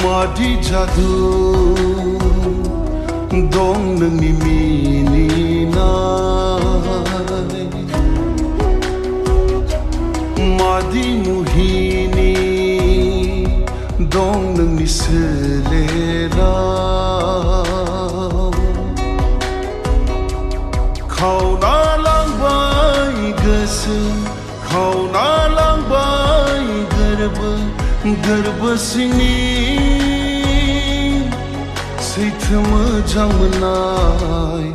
Madi jadu dong nangni mininai Madi muhini dong nangni selera Kau na lang bai gese Kau na lang bai garba sini Seythe moजां मोननाय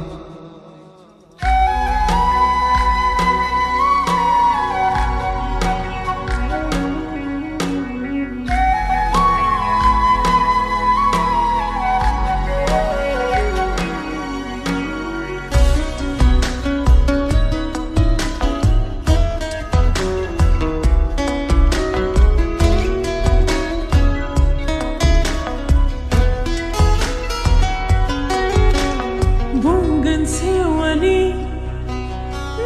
Sewani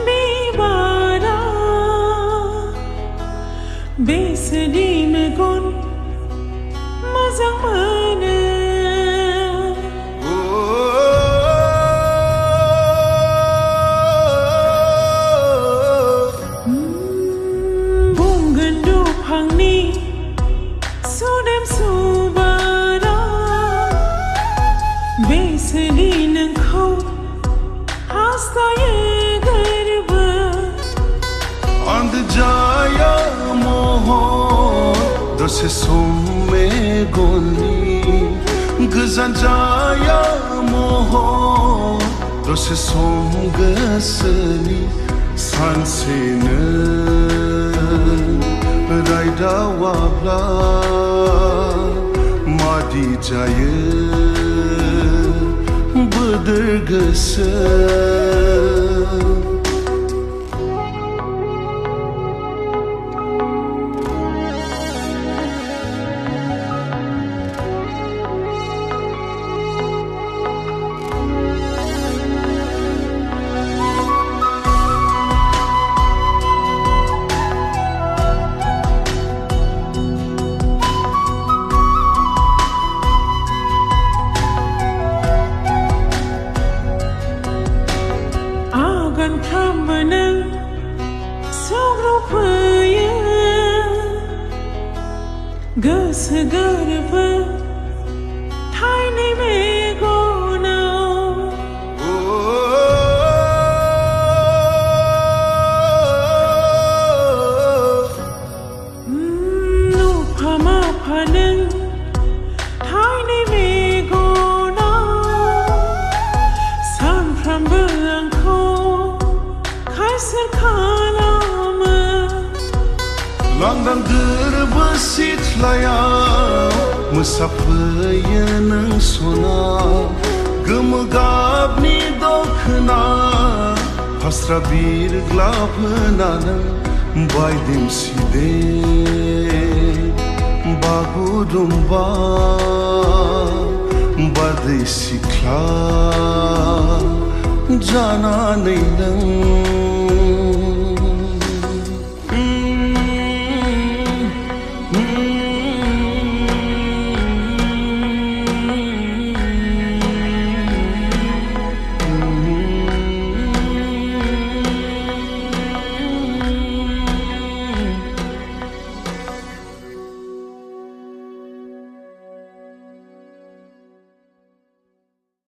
di bara besedi megon moजां मोनो बुंगोन दंफांनि सुदेम सुबारा besedi नोंखौ And jaya mohon dose somme goni Gızan jaya mohon dose som gasani Sansene rayda wabla Madi jaya bıdır gısı Göz garibı tiny megonav Nupama panın tiny megonav Sanframbu anko kaysır kalamı Langdan sitlayav Musafirye nang sona Gımı gabni dokna Hasra bir glapnanın Baydim side Bagudumba Badi sikla Jana neyden